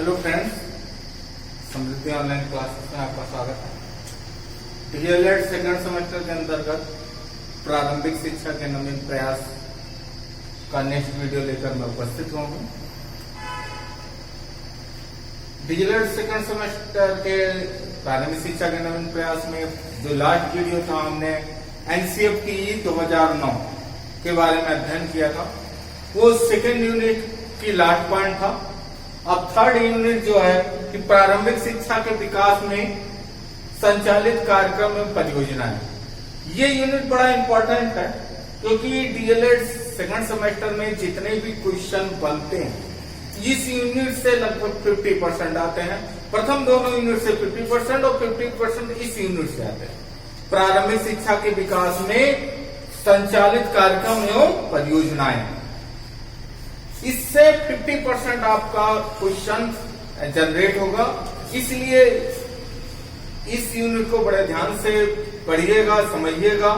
Hello friends, समृद्धि online classes में आपका स्वागत है। डीएलएड सेकंड सेमेस्टर के अंतर्गत प्रारंभिक शिक्षा के नवीन प्रयास का नेक्स्ट वीडियो लेकर मैं उपस्थित हुआ हूँ। डीएलएड सेकंड सेमेस्टर के प्रारंभिक शिक्षा के नवीन प्रयास में जो लास्ट वीडियो था, हमने एनसीएफटी 2009 के बारे में अध्ययन किया था। वो सेकेंड यूनिट की लास्ट पॉइंट था। अब थर्ड यूनिट जो है कि प्रारंभिक शिक्षा के विकास में संचालित कार्यक्रम एवं परियोजनाएं। ये यूनिट बड़ा इंपॉर्टेंट है क्योंकि डीएलएड सेकंड सेमेस्टर में जितने भी क्वेश्चन बनते हैं इस यूनिट से लगभग 50% आते हैं। प्रथम दोनों यूनिट से 50% और 50% इस यूनिट से आते हैं। प्रारंभिक शिक्षा के विकास में संचालित कार्यक्रम एवं परियोजनाएं, इससे 50% आपका क्वेश्चन जनरेट होगा। इसलिए इस यूनिट को बड़े ध्यान से पढ़िएगा, समझिएगा,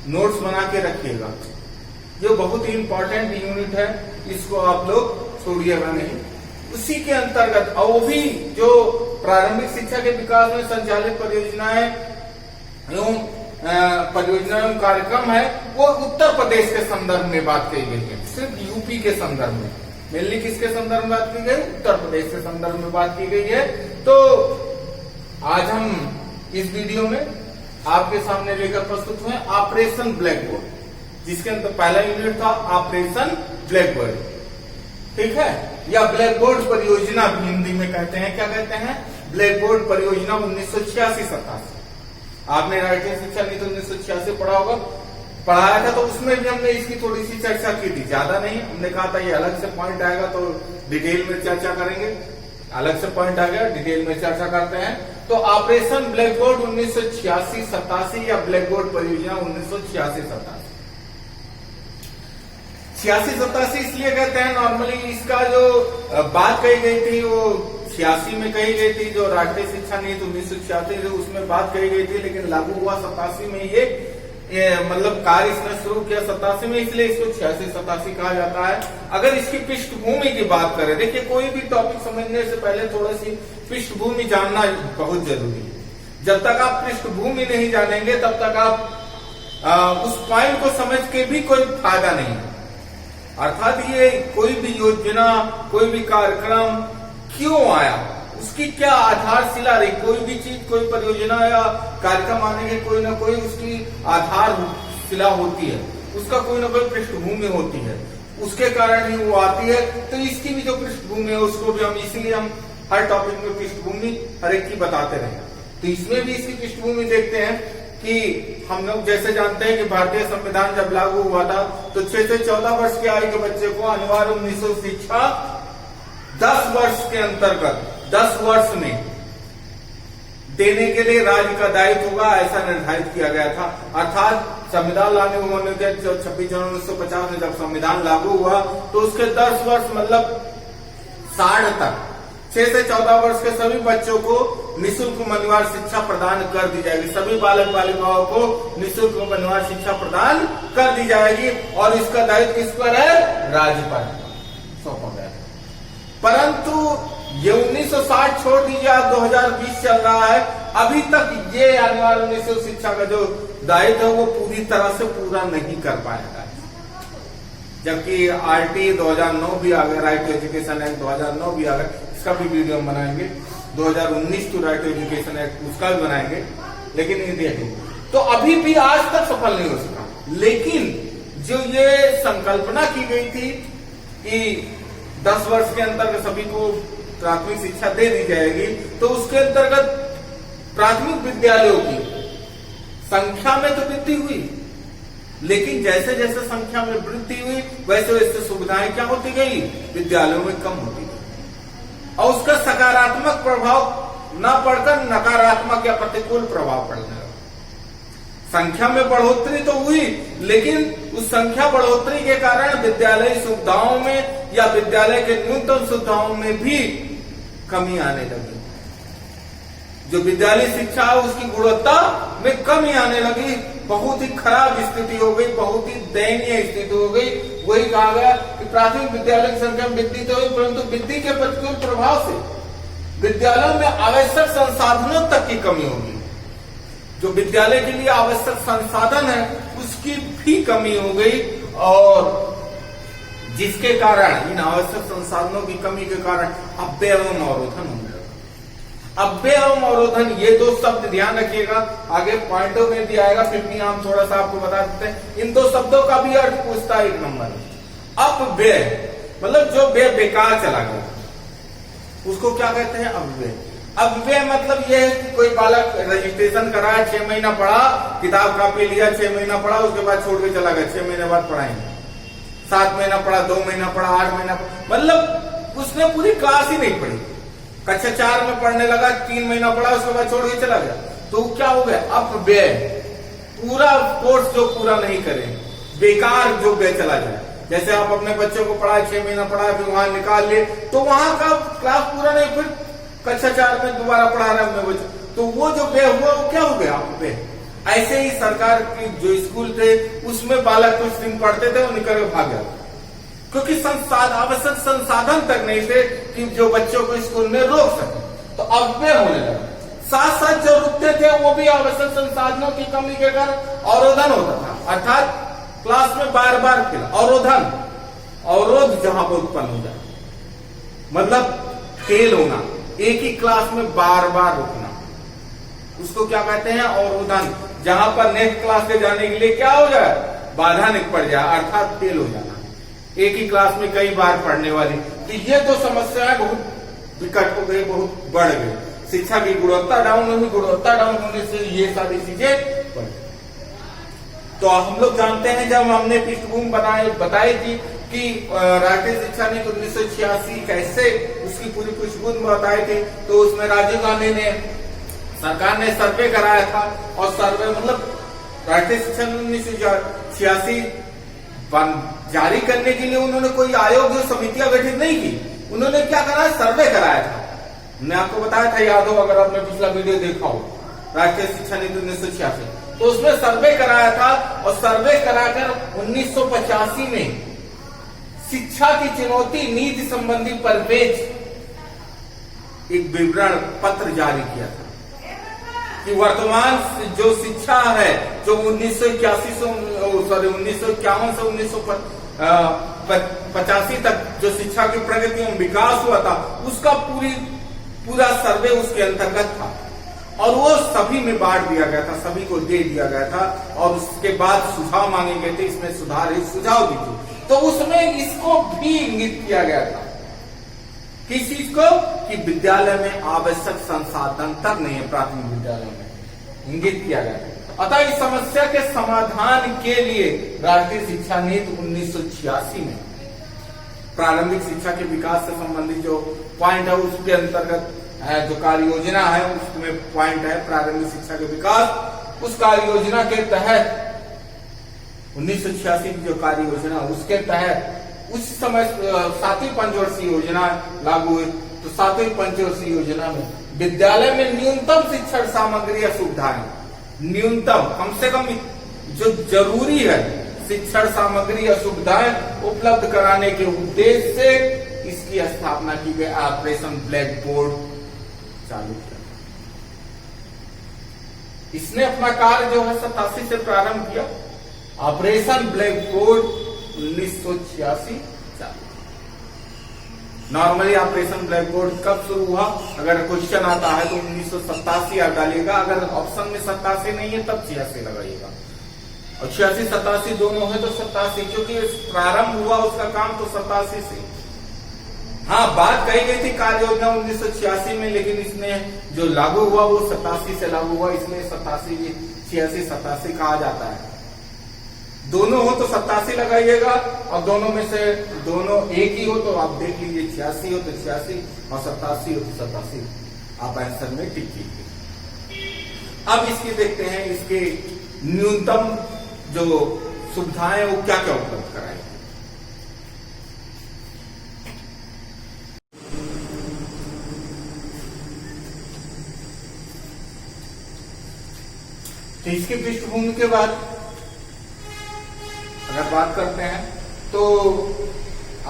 नोट्स बना के रखिएगा। जो बहुत ही इंपॉर्टेंट यूनिट है, इसको आप लोग छोड़िएगा नहीं। उसी के अंतर्गत और वो भी जो प्रारंभिक शिक्षा के विकास में संचालित परियोजनाएं एवं कार्यक्रम है, वो उत्तर प्रदेश के संदर्भ में बात की गई है, सिर्फ यूपी के संदर्भ में। मेनली किसके संदर्भ में बात की गई? उत्तर प्रदेश के संदर्भ में बात की गई है। तो आज हम इस वीडियो में आपके सामने लेकर प्रस्तुत हुए ऑपरेशन ब्लैक बोर्ड, जिसके अंदर पहला यूनिट था ऑपरेशन ब्लैक बोर्ड, ठीक है, या ब्लैक बोर्ड परियोजना भी हिंदी में कहते हैं। क्या कहते हैं? ब्लैक बोर्ड परियोजना 1986-87। आपने राष्ट्रीय शिक्षा नीति 1986 पढ़ाया था, तो उसमें भी हमने इसकी थोड़ी सी चर्चा की थी, ज्यादा नहीं। हमने कहा था ये अलग से पॉइंट आएगा तो डिटेल में चर्चा करेंगे। अलग से पॉइंट आ गया, डिटेल में चर्चा करते हैं। तो ऑपरेशन ब्लैक बोर्ड 1986-87 या ब्लैक बोर्ड परियोजना 1986-87। 86-87 इसलिए कहते हैं, नॉर्मली इसका जो बात कही गई थी वो 86 में कही गई थी। जो राष्ट्रीय शिक्षा नीति 1986 उसमें बात कही गई थी, लेकिन लागू हुआ 87 में। ये मतलब कार्य इसने शुरू किया 87 में, इसलिए इसको 86-87 कहा जाता है। अगर इसकी पृष्ठभूमि की बात करें, देखिए कोई भी टॉपिक समझने से पहले थोड़ी सी पृष्ठभूमि जानना बहुत जरूरी है। जब तक आप पृष्ठभूमि नहीं जानेंगे तब तक आप उस पॉइंट को समझ के भी कोई फायदा नहीं है। अर्थात ये कोई भी योजना, कोई भी कार्यक्रम क्यों आया, उसकी क्या आधारशिला रही। कोई भी चीज, कोई परियोजना या कार्यक्रम आने की कोई ना कोई उसकी आधारशिला होती है, उसका कोई ना कोई पृष्ठभूमि होती है, उसके कारण ही वो आती है। तो इसकी भी जो पृष्ठभूमि है उसको भी हम, इसीलिए हम हर टॉपिक में पृष्ठभूमि हर एक की बताते रहे। तो इसमें भी इसकी पृष्ठभूमि देखते हैं कि हम लोग जैसे जानते हैं कि भारतीय संविधान जब लागू हुआ था तो 6 से 14 वर्ष की आयु के बच्चे को अनिवार्य निःशुल्क शिक्षा 10 वर्ष के अंतर्गत 10 वर्ष में देने के लिए राज्य का दायित्व होगा, ऐसा निर्धारित किया गया था। अर्थात संविधान लागू होने के 26 जनवरी 1950 में जब संविधान लागू हुआ तो उसके 10 वर्ष मतलब 60 तक 6 से 14 वर्ष के सभी बच्चों को निःशुल्क अनिवार्य शिक्षा प्रदान कर दी जाएगी। सभी बालक बालिकाओं को निःशुल्क अनिवार्य शिक्षा प्रदान कर दी जाएगी और इसका दायित्व किस पर है? राज्य पर सौंपा गया। परंतु ये 1960 छोड़ दीजिए, आप 2020 चल रहा है, अभी तक ये अनिवार्य निःशुल्क शिक्षा का जो दायित्व है वो पूरी तरह से पूरा नहीं कर पाया है। जबकि आरटी 2009 भी आ गया, राइट टू एजुकेशन एक्ट 2009 भी आ गया, इसका भी वीडियो हम बनाएंगे। 2019 to right to education act, उसका भी बनाएंगे। लेकिन ये देखो, तो अभी भी आज तक सफल नहीं हो सका। लेकिन जो ये संकल्पना की गई थी कि 10 वर्ष के अंतर्गत सभी को प्राथमिक शिक्षा दे दी जाएगी, तो उसके अंतर्गत प्राथमिक विद्यालयों की संख्या में तो वृद्धि हुई, लेकिन जैसे जैसे संख्या में वृद्धि हुई वैसे वैसे सुविधाएं क्या होती गई? विद्यालयों में कम होती गई और उसका सकारात्मक प्रभाव न पड़कर नकारात्मक या प्रतिकूल प्रभाव पड़ने लगा। संख्या में बढ़ोतरी तो हुई, लेकिन उस संख्या बढ़ोतरी के कारण विद्यालय सुविधाओं में या विद्यालय के न्यूनतम सुविधाओं में भी कमी आने लगी। जो विद्यालय शिक्षा है उसकी गुणवत्ता में कमी आने लगी। बहुत ही खराब स्थिति हो गई, बहुत ही दयनीय स्थिति हो गई। वही कहा गया कि प्राथमिक विद्यालय की संख्या में वृद्धि तो हुई, परंतु वृद्धि के प्रतिकूल प्रभाव से विद्यालयों में आवश्यक संसाधनों तक की कमी होगी। जो विद्यालय के लिए आवश्यक संसाधन है उसकी भी कमी हो गई, और जिसके कारण इन आवश्यक संसाधनों की कमी के कारण अव्यय एवं अवरोधन हो गया। अव्यय एवं अवरोधन, ये दो शब्द ध्यान रखिएगा, आगे पॉइंटों में भी आएगा, फिर भी हम थोड़ा सा आपको बता देते हैं। इन दो शब्दों का भी अर्थ पूछता है 1 नंबर। अपव्यय मतलब जो व्यय बेकार चला गया उसको क्या कहते हैं? अपव्यय। अपव्यय मतलब यह है कि कोई बालक रजिस्ट्रेशन कराया, 6 महीना पढ़ा, किताब कॉपी लिया, 6 महीना पढ़ा, उसके बाद छोड़ के चला गया, 6 महीने बाद पढ़ाएंगे, 7 महीना पढ़ा, 2 महीना पढ़ा, 8 महीना पढ़ा, मतलब उसने पूरी क्लास ही नहीं पढ़ी। कक्षा 4 में पढ़ने लगा, 3 महीना पढ़ा, उसके बाद छोड़ के चला गया, तो क्या हो गया? अपव्यय। पूरा कोर्स जो पूरा नहीं करे, बेकार जो व्यय चला जाए। जैसे आप अपने बच्चों को पढ़ाए, 6 महीना पढ़ाए, फिर वहां निकाल लिए, तो वहां का क्लास पूरा नहीं, फिर कक्षा 4 में दोबारा पढ़ा रहे अपने बच्चे, तो वो जो व्यय हुआ वो क्या हो गया? अपव्यय। ऐसे ही सरकार की जो स्कूल थे उसमें बालक कुछ दिन पढ़ते थे, वो निकल के भाग गया, क्योंकि आवश्यक संसाधन तक नहीं थे कि जो बच्चों को स्कूल में रोक सके, तो अपव्यय होने लगा। साथ साथ जो रुकते थे वो भी आवश्यक संसाधनों की कमी के कारण अवरोधन होता था, अर्थात क्लास में बार बार फेल। अवरोधन, अवरोध जहां पर उत्पन्न हो जाए, मतलब फेल होना, एक ही क्लास में बार बार रुकना, उसको क्या कहते हैं? अवरोधन। जहां पर नेक्स्ट क्लास से जाने के लिए क्या हो जाए? बाधा पड़ जाए, अर्थात फेल हो जाना, एक ही क्लास में कई बार पढ़ने वाली। तो ये दो समस्याएं बहुत विकट हो गई, बहुत बढ़ गई। शिक्षा की गुणवत्ता डाउन होगी, गुणवत्ता डाउन होने से ये सारी चीजें बढ़। तो हम लोग जानते हैं, जब हमने पृष्ठभूमि बताई थी कि राष्ट्रीय शिक्षा नीति 1986 कैसे, उसकी पूरी पृष्ठभूमि बताई थी, तो उसमें राजीव गांधी ने, सरकार ने सर्वे कराया था, और सर्वे मतलब राष्ट्रीय शिक्षा नीति 1986 जारी करने के लिए उन्होंने कोई आयोग या समितियां गठित नहीं की, उन्होंने क्या करा? सर्वे कराया था। मैं आपको बताया था, याद हो अगर आपने पिछला वीडियो देखा हो, राष्ट्रीय शिक्षा नीति 1986, तो उसमें सर्वे कराया था, और सर्वे कराकर 1985 में शिक्षा की चुनौती नीति संबंधी परिपेक्ष एक विवरण पत्र जारी किया था कि वर्तमान जो शिक्षा है, जो 1981 से 1951 से 1985 तक जो शिक्षा की प्रगति में विकास हुआ था, उसका पूरा सर्वे उसके अंतर्गत था, और वो सभी में बांट दिया गया था, सभी को दे दिया गया था, और उसके बाद सुझाव मांगे गए थे, इसमें सुधार सुझाव दीजिए। तो उसमें इसको भी इंगित किया गया था, किस चीज को? कि विद्यालय में आवश्यक संसाधन तक नहीं है, प्राथमिक विद्यालय में इंगित किया गया था। अतः इस समस्या के समाधान के लिए राष्ट्रीय शिक्षा नीति 1986 में प्रारंभिक शिक्षा के विकास से संबंधित जो पॉइंट है, उसके अंतर्गत जो कार्य योजना है उसमें पॉइंट है प्रारंभिक शिक्षा के विकास। उस कार्य योजना के तहत 1986 की जो कार्य योजना, उसके तहत उस समय 7वीं पंचवर्षीय योजना लागू हुई। तो 7वीं पंचवर्षीय योजना में विद्यालय में न्यूनतम शिक्षण सामग्री या सुविधाएं, न्यूनतम कम से कम जो जरूरी है शिक्षण सामग्री या सुविधाएं उपलब्ध कराने के उद्देश्य से इसकी स्थापना की गई। ऑपरेशन ब्लैक बोर्ड चालू किया। इसने अपना कार्य जो है 87 से प्रारंभ किया। ऑपरेशन ब्लैक बोर्ड 1986 चालू। नॉर्मली ऑपरेशन ब्लैक बोर्ड कब शुरू हुआ? अगर क्वेश्चन आता है तो 1987 आप डालिएगा, अगर ऑप्शन में 87 नहीं है तब 86 लगाइएगा, और 86-87 दोनों है तो 87, क्योंकि प्रारंभ हुआ उसका काम तो 87 से। हाँ, बात कही गई थी कार्य योजना 1986 में, लेकिन इसने जो लागू हुआ वो 87 से लागू हुआ, इसलिए 86 कहा जाता है। दोनों हो तो 87 लगाइएगा, और दोनों में से दोनों एक ही हो तो आप देख लीजिए, 86 हो तो 86 और 87 हो तो 87, आप आंसर में टिक कीजिए। अब इसकी देखते हैं, इसके न्यूनतम जो सुविधाएं वो क्या क्या उपलब्ध कराएंगे। तो इसकी पृष्ठभूमि के बाद अगर बात करते हैं तो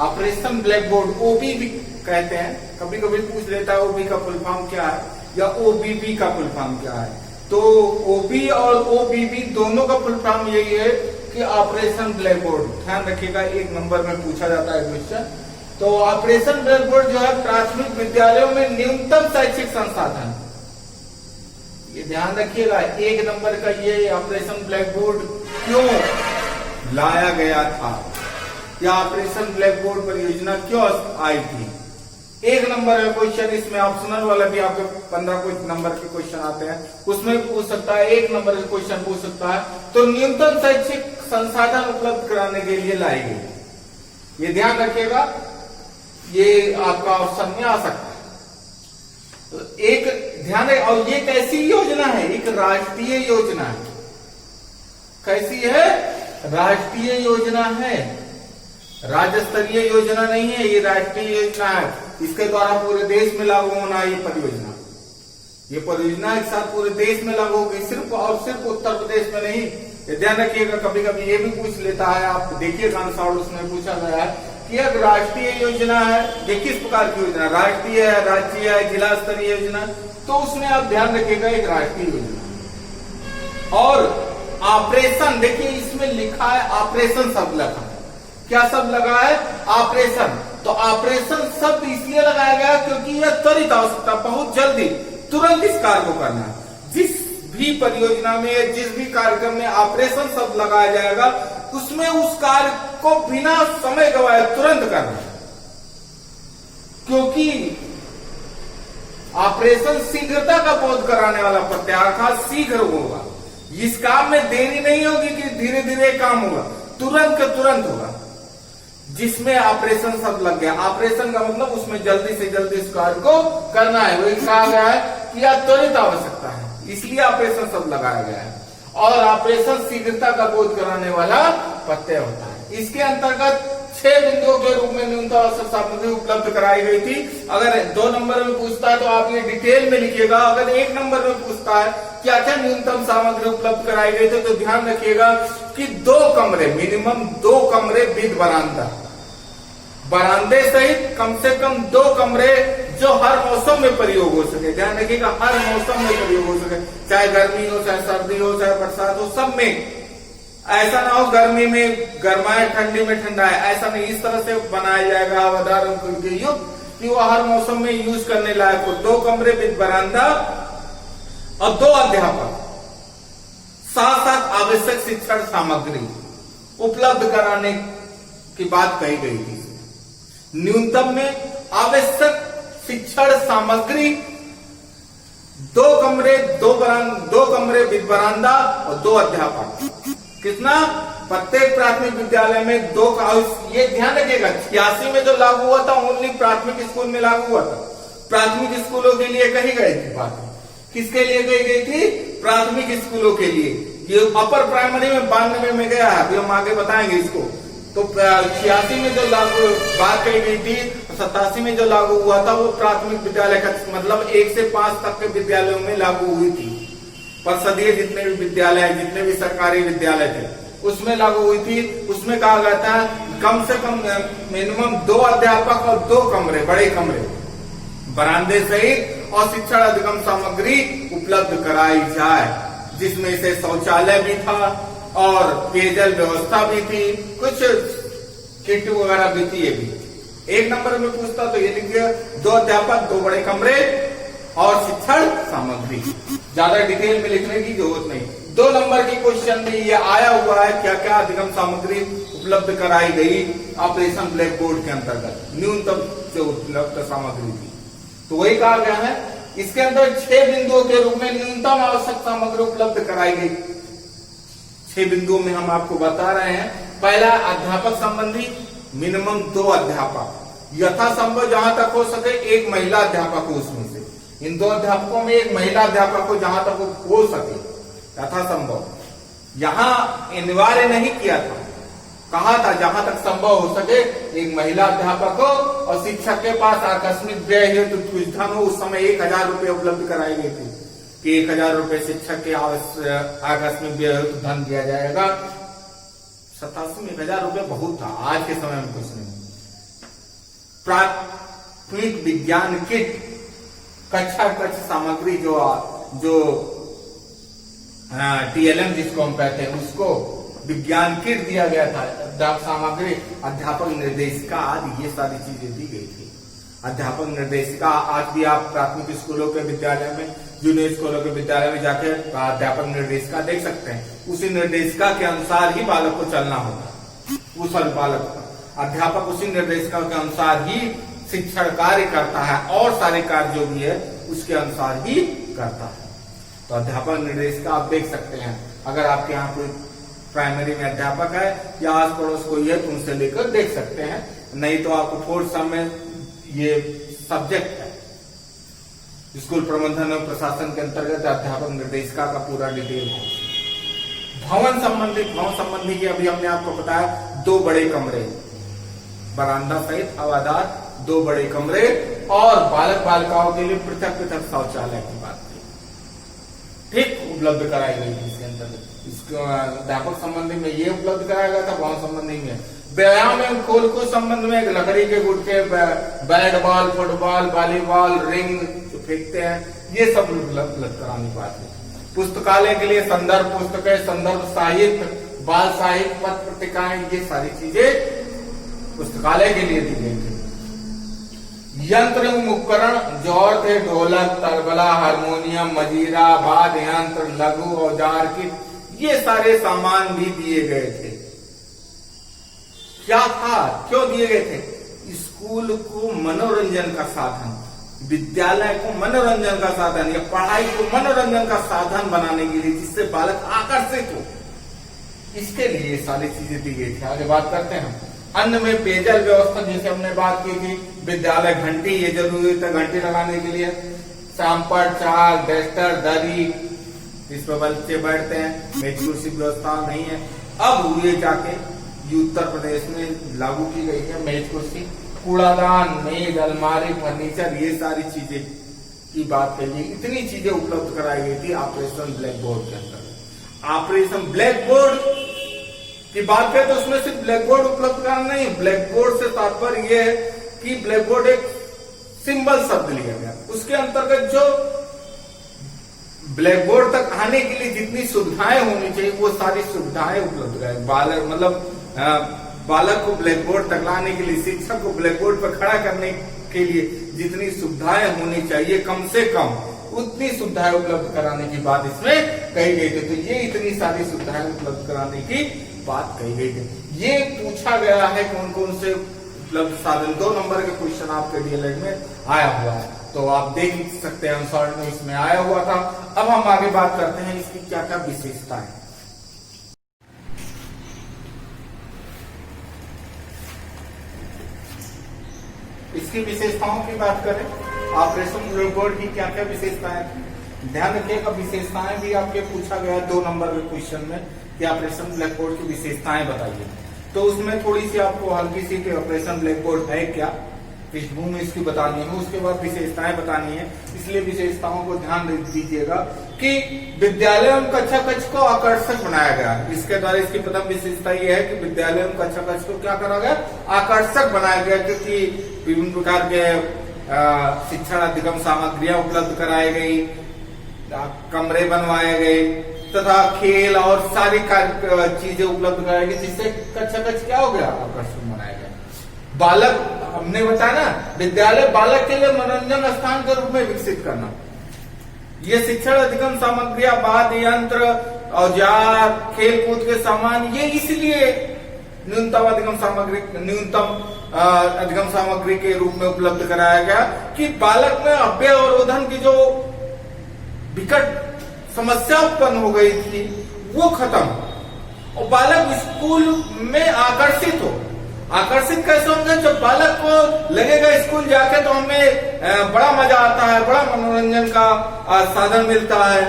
ऑपरेशन ब्लैक बोर्ड ओबी भी कहते हैं, कभी कभी पूछ लेता है ओबी का फुल फॉर्म क्या है या ओबीबी का फुल फॉर्म क्या है। तो ओबी और ओबीबी दोनों का फुल फॉर्म यही है कि ऑपरेशन ब्लैक बोर्ड। ध्यान रखिएगा, 1 नंबर में पूछा जाता है क्वेश्चन। तो ऑपरेशन ब्लैक बोर्ड जो है प्राथमिक विद्यालयों में न्यूनतम शैक्षिक संसाधन, ये ध्यान रखिएगा। 1 नंबर का ये ऑपरेशन ब्लैक बोर्ड क्यों लाया गया था या ऑपरेशन ब्लैक बोर्ड परियोजना क्यों आई थी। 1 नंबर का क्वेश्चन, इसमें ऑप्शनल वाला भी आपके 15 कुछ नंबर के क्वेश्चन आते हैं, उसमें पूछ सकता है। 1 नंबर का क्वेश्चन पूछ सकता है। तो न्यूनतम शैक्षिक संसाधन उपलब्ध कराने के लिए लाई गई, ये ध्यान रखिएगा, ये आपका ऑप्शन में आ सकता है। तो एक ध्यान है, और ये कैसी योजना है, एक राष्ट्रीय योजना है। कैसी है, राष्ट्रीय योजना है, राज्य स्तरीय योजना नहीं है, ये राष्ट्रीय योजना है। इसके द्वारा पूरे देश में लागू होना है ये परियोजना। ये परियोजना एक साथ पूरे देश में लागू होगी, सिर्फ और सिर्फ उत्तर प्रदेश में नहीं। ये ध्यान रखिएगा, कभी कभी ये भी पूछ लेता है, आप देखिएगा आंसर उसमें पूछा गया है कि एक राष्ट्रीय योजना है, ये किस प्रकार की योजना, राष्ट्रीय है, राज्य है, जिला स्तरीय योजना, तो उसमें आप ध्यान रखिएगा एक राष्ट्रीय योजना। और ऑपरेशन, देखिए इसमें लिखा है ऑपरेशन शब्द लगा है। क्या शब्द लगा है, ऑपरेशन। तो ऑपरेशन शब्द इसलिए लगाया गया क्योंकि यह त्वरित आवश्यकता, बहुत जल्दी तुरंत इस कार्य को करना है। जिस भी परियोजना में, जिस भी कार्यक्रम में ऑपरेशन शब्द लगाया जाएगा उसमें उस कार्य को बिना समय गवाए तुरंत करना, क्योंकि ऑपरेशन शीघ्रता का बोध कराने वाला प्रत्यय, अर्थात शीघ्र होगा। इस काम में देरी नहीं होगी कि धीरे धीरे काम होगा, तुरंत का तुरंत होगा। जिसमें ऑपरेशन शब्द लग गया, ऑपरेशन का मतलब उसमें जल्दी से जल्दी उस कार्य को करना है, वही कहा गया है कि यह त्वरित आवश्यकता है, इसलिए ऑपरेशन शब्द लगाया गया है। और ऑपरेशन शीघ्रता का बोध कराने वाला प्रत्यय होता है। इसके अंतर्गत 6 बिंदुओं के रूप में न्यूनतम आवश्यक सामग्री उपलब्ध कराई गई थी। अगर 2 नंबर में पूछता है तो आप ये डिटेल में लिखिएगा। अगर 1 नंबर में पूछता है क्या क्या न्यूनतम सामग्री उपलब्ध कराई गई थी, तो ध्यान रखिएगा कि 2 कमरे, मिनिमम 2 कमरे विद बरामदा, बरामदे सहित कम से कम 2 कमरे जो हर मौसम में प्रयोग हो सके। ध्यान रखिएगा, हर मौसम में प्रयोग हो सके, चाहे गर्मी हो, चाहे सर्दी हो, चाहे बरसात हो, सब में। ऐसा ना हो गर्मी में गर्माए, ठंडी में ठंडा है, ऐसा नहीं। इस तरह से बनाया जाएगा आवाधार के युक्त कि वो हर मौसम में यूज करने लायक हो। 2 कमरे विद बरामदा और 2 अध्यापक, साथ साथ आवश्यक शिक्षण सामग्री उपलब्ध कराने की बात कही गई थी। न्यूनतम में आवश्यक शिक्षण सामग्री 2 कमरे, 2 कमरे विद बरामदा और 2 अध्यापक। कितना, प्रत्येक प्राथमिक विद्यालय में 2 का। ये ध्यान रखिएगा 86 में जो लागू हुआ था ओनली प्राथमिक स्कूल में लागू हुआ था। प्राथमिक स्कूलों के लिए कही गई थी बात, किसके लिए कही गई थी, प्राथमिक स्कूलों के लिए। ये अपर प्राइमरी में 92 में गया है, अभी हम आगे बताएंगे इसको। तो 86 में जो लागू बात कही गई थी, 87 में जो लागू हुआ था वो प्राथमिक विद्यालय का मतलब 1 से 5 तक के विद्यालयों में लागू हुई थी। परिषदीय जितने भी विद्यालय हैं, जितने भी सरकारी विद्यालय थे उसमें लागू हुई थी। उसमें कहा गया था कम से कम मिनिमम 2 अध्यापक और 2 कमरे, बड़े कमरे, बरामदे सहित और शिक्षण अधिगम सामग्री उपलब्ध कराई जाए, जिसमें से शौचालय भी था और पेयजल व्यवस्था भी थी, कुछ किट वगैरह भी थी। ये भी 1 नंबर में पूछता तो ये लिखिए 2 अध्यापक, 2 बड़े कमरे और शिक्षण सामग्री। ज्यादा डिटेल में लिखने की जरूरत नहीं। 2 नंबर की क्वेश्चन में ये आया हुआ है क्या क्या अधिगम सामग्री उपलब्ध कराई गई ऑपरेशन ब्लैक बोर्ड के अंतर्गत, न्यूनतम जो उपलब्ध सामग्री थी। तो वही कहा गया है, इसके अंदर 6 बिंदुओं के रूप में न्यूनतम आवश्यक सामग्री उपलब्ध कराई गई। 6 बिंदुओं में हम आपको बता रहे हैं। पहला, अध्यापक संबंधी मिनिमम 2 अध्यापक, यथासंभव जहां तक हो सके 1 महिला अध्यापक हो उसमें से। इन 2 अध्यापकों में 1 महिला अध्यापक हो जहां तक हो सके, यथासंभव। यहां अनिवार्य नहीं किया था, कहा था जहां तक संभव हो सके 1 महिला अध्यापक हो और शिक्षक के पास आकस्मिक व्यय हेतु कुछ धन हो। उस समय 1000 रुपये उपलब्ध कराई गई थी। कि 1000 रुपए शिक्षक के आकस्मिक व्यय धन दिया जाएगा। 87 में 1000 रुपए बहुत था, आज के समय में कुछ नहीं। प्राथमिक विज्ञान किट कक्षा कक्ष सामग्री जो TLM जिसको हम कहते हैं, उसको विज्ञान किट दिया गया था। सामग्री, अध्यापक निर्देशिका आदि ये सारी चीजें दी गई थी। अध्यापक निर्देशिका आज भी आप प्राथमिक स्कूलों के विद्यालय में, जूनियर स्कूलों के विद्यालय में जाकर अध्यापक निर्देशिका देख सकते हैं। उसी निर्देशिका के अनुसार ही बालक को चलना होगा। उस बालक अध्यापक उसी निर्देशिका के अनुसार ही शिक्षण कार्य करता है और सारे कार्य जो भी है उसके अनुसार ही करता है। तो अध्यापक निर्देशिका आप देख सकते हैं। अगर आपके यहाँ कोई प्राइमरी में अध्यापक है या आस पड़ोस कोई है तो उनसे लेकर देख सकते हैं। नहीं तो आपको फोर्थ सम में ये सब्जेक्ट है, स्कूल प्रबंधन और प्रशासन के अंतर्गत अध्यापक निर्देशिका का पूरा डिटेल है। भवन संबंधी की अभी हमने आपको बताया 2 बड़े कमरे, बरामदा सहित हवादार 2 बड़े कमरे और बालक बालिकाओं के लिए पृथक पृथक शौचालय की बात की, ठीक, उपलब्ध कराई गई थी इसके अंतर्गत। इसको अध्यापक संबंधी में ये उपलब्ध कराया गया था। भवन संबंधी में व्यायाम एवं खेल को संबंध में लकड़ी के गुटके, bat ball, football, volleyball, ring जो फेंकते हैं, ये सब उपलब्ध कराने की बात है। पुस्तकालय के लिए संदर्भ पुस्तकें, संदर्भ साहित्य, बाल साहित्य, पत्र पत्रिकाएं, ये सारी चीजें पुस्तकालय के लिए दी गई थी। यंत्र एवं उपकरण जौहर थे, ढोलक, तबला, हारमोनियम, मजीरा, वाद्य यंत्र, लघु औजार की, ये सारे सामान भी दिए गए थे। क्या था, क्यों दिए गए थे? स्कूल को मनोरंजन का साधन, विद्यालय को मनोरंजन का साधन या पढ़ाई को मनोरंजन का साधन बनाने के लिए, जिससे बालक आकर्षित हो, इसके लिए सारी चीजें दी गई थी। आगे बात करते हैं। अन्न में पेयजल व्यवस्था, जैसे हमने बात की थी, विद्यालय घंटी ये जरूरी था घंटी लगाने के लिए, सांपट, चाक, डेस्टर, दरी, इस पर बच्चे बैठते हैं, मेज कुर्सी व्यवस्था नहीं है। अब हुए जाके उत्तर प्रदेश में लागू की गई है मेज कुर्सी, कूड़ादान, मेज, अलमारी, फर्नीचर, ये सारी चीजें की बात करिए। इतनी चीजें उपलब्ध कराई गई थी ऑपरेशन ब्लैक बोर्ड के अंदर। ऑपरेशन ब्लैक बोर्ड की बात करें तो उसमें सिर्फ ब्लैक बोर्ड उपलब्ध कराना नहीं, ब्लैक बोर्ड से तात्पर्य यह है कि ब्लैक बोर्ड एक सिंबल शब्द लिया गया, उसके अंतर्गत जो ब्लैक बोर्ड तक आने के लिए जितनी सुविधाएं होनी चाहिए वो सारी सुविधाएं उपलब्ध कराए। बालक को ब्लैक बोर्ड तक लाने के लिए, शिक्षक को ब्लैक बोर्ड पर खड़ा करने के लिए जितनी सुविधाएं होनी चाहिए कम से कम उतनी सुविधाएं उपलब्ध कराने की बात इसमें कही गई थी। तो ये इतनी सारी सुविधाएं उपलब्ध कराने की बात कही गई थी। ये पूछा गया है कौन कौन से उपलब्ध साधन, 2 नंबर के क्वेश्चन आपके डीएलएड में आया हुआ है, तो आप देख सकते हैं आंसर में इसमें आया हुआ था। अब हम आगे बात करते हैं इसकी क्या क्या विशेषता है। इसकी विशेषताओं की बात करें, ऑपरेशन ब्लैक बोर्ड की क्या क्या विशेषताएं थी, ध्यान रखिएगा। विशेषताएं भी आपके पूछा गया 2 नंबर के क्वेश्चन में कि ऑपरेशन ब्लैक बोर्ड की विशेषताएं बताइए। तो उसमें थोड़ी सी आपको हल्की सी कि ऑपरेशन ब्लैक बोर्ड है क्या, पृष्ठभूमि इसकी बतानी है, उसके बाद विशेषताएं बतानी है। इसलिए विशेषताओं को ध्यान दीजिएगा कि विद्यालय एवं कक्षा कक्ष को आकर्षक बनाया गया। इसके द्वारा इसकी प्रथम विशेषता यह है कि विद्यालय एवं कक्षा कक्ष को क्या करा गया, आकर्षक बनाया गया, क्योंकि विभिन्न प्रकार के शिक्षण अधिगम सामग्रियां उपलब्ध कराई गई, कमरे बनवाए गए तथा खेल और सारी चीजें उपलब्ध कराई गई, जिससे कक्षा कक्ष क्या हो गया, आकर्षक बनाया गया। बालक, हमने बताया ना, विद्यालय बालक के लिए मनोरंजन स्थान के रूप में विकसित करना। ये शिक्षण अधिगम सामग्रियां, वाद्य यंत्र, औजार, खेल कूद के सामान, ये इसलिए न्यूनतम अधिगम सामग्री के रूप में उपलब्ध कराया गया कि बालक में अव्यवरोधन की जो विकट समस्या उत्पन्न हो गई थी वो खत्म, और बालक स्कूल में आकर्षित हो। आकर्षित कैसे होंगे, जब बालक को लगेगा स्कूल जाके तो हमें बड़ा मजा आता है, बड़ा मनोरंजन का साधन मिलता है,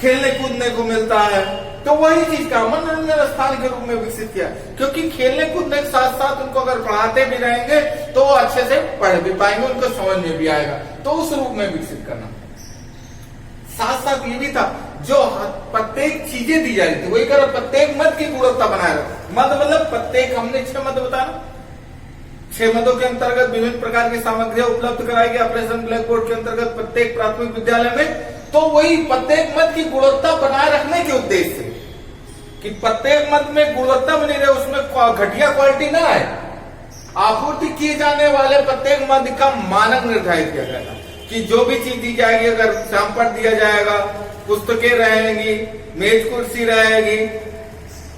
खेलने कूदने को मिलता है, तो वही चीज का मनोरंजन स्थान के रूप में विकसित किया। क्योंकि खेलने कूदने के साथ साथ उनको अगर पढ़ाते भी रहेंगे तो अच्छे से पढ़ भी पाएंगे, उनको समझ में भी आएगा, तो उस रूप में विकसित करना। साथ साथ ये भी था जो प्रत्येक चीजें दी जा रही थी वही कर प्रत्येक मद की गुणवत्ता बनाए रखो। मद मतलब प्रत्येक, हमने 6 मद बताया, 6 मदों के अंतर्गत विभिन्न प्रकार की सामग्रियां उपलब्ध कराई गई ऑपरेशन ब्लैक बोर्ड के अंतर्गत प्रत्येक प्राथमिक विद्यालय में। तो वही प्रत्येक मद की गुणवत्ता बनाए रखने के उद्देश्य से कि प्रत्येक मद में गुणवत्ता बनी रहे, उसमें घटिया क्वालिटी ना आए, आपूर्ति किए जाने वाले प्रत्येक मद का मानक निर्धारित किया गया था कि जो भी चीज दी जाएगी, अगर सैंपल दिया जाएगा, पुस्तकें रहेंगी, मेज कुर्सी रहेगी,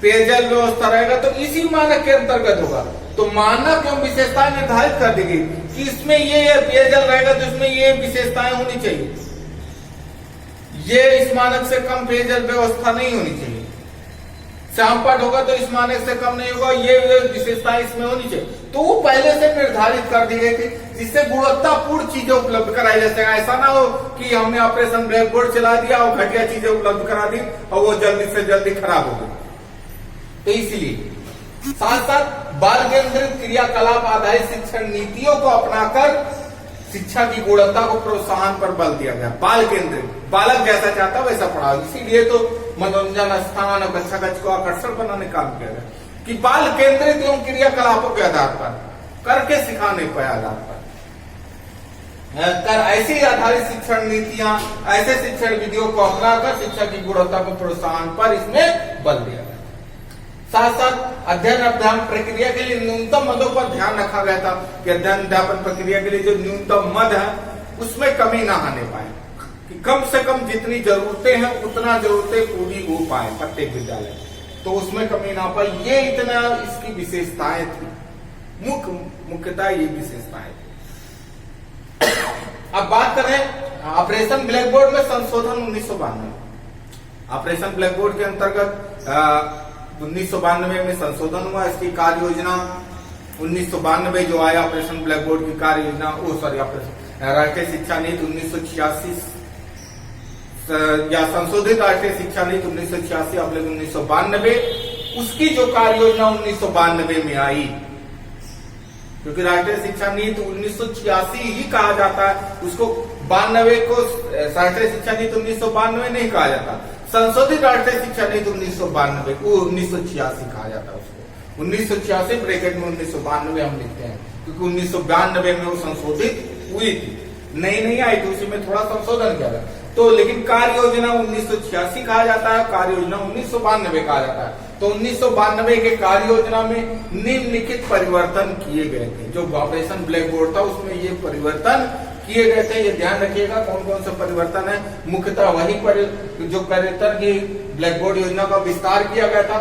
पेयजल व्यवस्था रहेगा, तो इसी मानक के अंतर्गत होगा। तो मानक एवं विशेषताएं निर्धारित कर दी गई कि इसमें ये पेयजल रहेगा तो इसमें ये विशेषताएं होनी चाहिए, ये इस मानक से कम पेयजल व्यवस्था नहीं होनी चाहिए, सैंपल होगा तो इस मानक से कम नहीं होगा, ये विशेषताएं इसमें होनी चाहिए। तो वो पहले से निर्धारित कर दी गई थी जिससे गुणवत्तापूर्ण चीजें उपलब्ध कराई जा सके। ऐसा ना हो कि हमने ऑपरेशन ब्लैक बोर्ड चला दिया और घटिया चीजें उपलब्ध करा दी और वो जल्दी से जल्दी खराब हो गई। तो इसलिए साथ साथ बाल केंद्रित क्रियाकलाप आधारित शिक्षण नीतियों को अपनाकर शिक्षा की गुणवत्ता को प्रोत्साहन पर बल दिया गया। बाल केंद्रित, बालक जैसा चाहता वैसा पढ़ाओ, इसीलिए तो मनोरंजन स्थान और कक्षा कक्ष को आकर्षक बनाने का काम किया गया कि बाल केंद्रित एवं क्रियाकलापों के आधार पर करके सिखाने के आधार पर कर ऐसी आधारित शिक्षण नीतियां, ऐसे शिक्षण विधियों को अपनाकर शिक्षा की गुणवत्ता को प्रोत्साहन पर इसमें बल दिया गया। साथ साथ अध्ययन अध्यापन प्रक्रिया के लिए न्यूनतम मदों पर ध्यान रखा गया था कि अध्ययन अध्यापन प्रक्रिया के लिए जो न्यूनतम मद है उसमें कमी ना आने पाए, कि कम से कम जितनी जरूरतें हैं उतना जरूरतें पूरी हो पाए प्रत्येक विद्यालय, तो उसमें कमी ना पाए। ये इतना इसकी विशेषताएं थी, मुख्यतः ये विशेषताएं थी। अब बात करें ऑपरेशन ब्लैक बोर्ड में संशोधन 1992। ऑपरेशन ब्लैक बोर्ड के अंतर्गत 1992 में संशोधन हुआ। इसकी कार्य योजना 1992 जो आया ऑपरेशन ब्लैक बोर्ड की कार्य योजना, राष्ट्रीय शिक्षा नीति 1986 या संशोधित राष्ट्रीय शिक्षा नीति 1986/1992, उसकी जो कार्य योजना 1992 में आई, क्योंकि राष्ट्रीय शिक्षा नीति 1986 ही कहा जाता है, उसको 92 को राष्ट्रीय शिक्षा नीति 1992 नहीं कहा जाता, संशोधित राष्ट्रीय शिक्षा नीति 1992 को 1986 कहा जाता है। उसको 1986 ब्रैकेट में 1992 हम लिखते हैं, क्योंकि 1992 में वो संशोधित हुई थी, नहीं आई थी, उसी में थोड़ा संशोधन किया गया। तो लेकिन कार्य योजना 1986 कहा जाता है, कार्य योजना 1992 कहा जाता है। तो 1992 के कार्य योजना में निम्नलिखित परिवर्तन किए गए थे। जो ऑपरेशन ब्लैक बोर्ड था उसमें ये परिवर्तन किए गए थे, ये ध्यान रखिएगा कौन कौन से परिवर्तन है। मुख्यतः वही जो परिवर्तन की ब्लैक बोर्ड योजना का विस्तार किया गया था,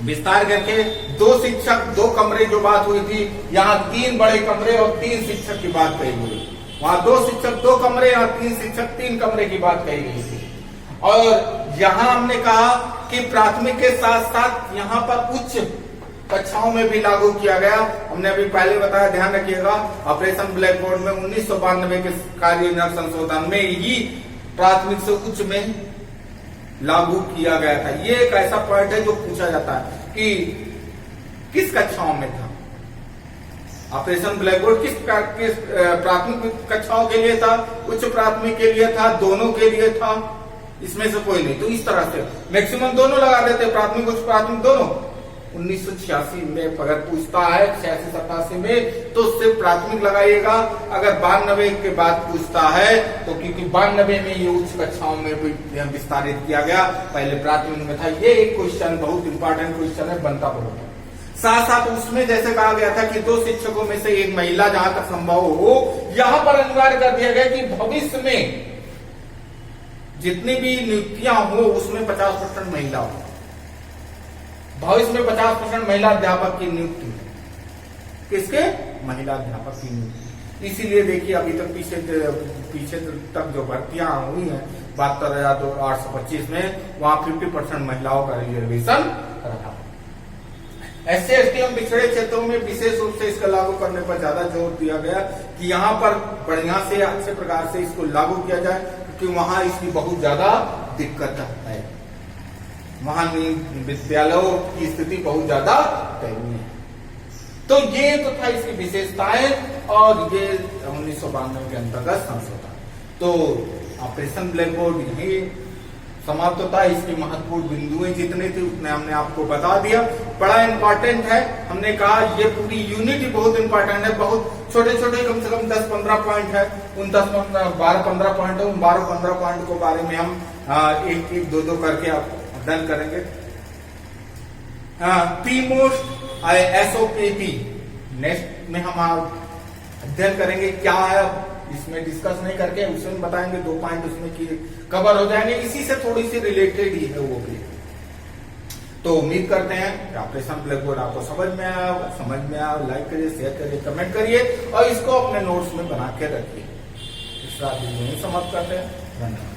विस्तार करके 2 शिक्षक 2 कमरे जो बात हुई थी, यहाँ 3 बड़े कमरे और 3 शिक्षक की बात कही गई। वहां 2 शिक्षक 2 कमरे, यहाँ 3 शिक्षक 3 कमरे की बात कही गई थी। और यहाँ हमने कहा कि प्राथमिक के साथ साथ यहाँ पर उच्च कक्षाओं में भी लागू किया गया। हमने अभी पहले बताया, ध्यान रखिएगा, ऑपरेशन ब्लैक बोर्ड में 1992 के कार्य योजना संशोधन में ही प्राथमिक से उच्च में लागू किया गया था। ये एक ऐसा पॉइंट है जो पूछा जाता है कि किस कक्षाओं में था ऑपरेशन ब्लैक बोर्ड, किस प्राथमिक कक्षाओं के लिए था, उच्च प्राथमिक के लिए था, दोनों के लिए था, इसमें से कोई नहीं। तो इस तरह से मैक्सिमम दोनों लगा देते, प्राथमिक उच्च प्राथमिक दोनों। 1986 में अगर पूछता है 86-87 में तो सिर्फ प्राथमिक लगाइएगा। अगर 92 के बाद पूछता है तो क्योंकि 92 में ये उच्च कक्षाओं में विस्तारित किया गया, पहले प्राथमिक में था। ये एक क्वेश्चन बहुत इंपॉर्टेंट क्वेश्चन है, बनता बहुत है। साथ साथ उसमें जैसे कहा गया था कि 2 शिक्षकों में से एक महिला जहां तक संभव हो, यहां पर अनिवार्य कर दिया गया कि भविष्य में जितनी भी नियुक्तियां हो उसमें 50% महिला हो। भविष्य में 50% महिला अध्यापक की नियुक्ति, किसके? महिला अध्यापक की नियुक्ति। इसीलिए देखिए अभी तक पीछे तक जो भर्तियां हुई हैं 72,825 में, वहां 50% महिलाओं का रिजर्वेशन रहा। SC ST एवं पिछड़े क्षेत्रों में विशेष रूप से इसका लागू करने पर ज्यादा जोर दिया गया कि यहाँ पर बढ़िया से अच्छे प्रकार से इसको लागू किया जाए, क्योंकि वहां इसकी बहुत ज्यादा दिक्कत है, वहां विद्यालयों की स्थिति बहुत ज्यादा दयनीय है। तो ये तो था इसकी विशेषताएं, और ये 1992 के अंतर्गत संशोधन। तो ऑपरेशन ब्लैक बोर्ड यही समाप्त होता है। इसकी महत्वपूर्ण बिंदुएं जितने थे उतने हमने आपको बता दिया। बड़ा इंपॉर्टेंट है, हमने कहा ये पूरी यूनिट ही बहुत इंपॉर्टेंट है। बहुत छोटे छोटे कम से कम 10-15 पॉइंट है, उन 12-15 पॉइंट है, उन 12-15 पॉइंट को बारे में हम एक एक दो करके अध्ययन करेंगे। पीमोस्ट SOPP नेक्स्ट में हम अध्ययन करेंगे क्या है, इसमें डिस्कस नहीं करके उसमें बताएंगे, 2 पॉइंट उसमें की कवर हो जाएंगे, इसी से थोड़ी सी रिलेटेड ही है वो भी। तो उम्मीद करते हैं कि ऑपरेशन ब्लैक बोर्ड आपको समझ में आया, लाइक करिए, शेयर करिए, कमेंट करिए और इसको अपने नोट्स में बना के रखिए। इस बात को यही समाप्त करते हैं। धन्यवाद।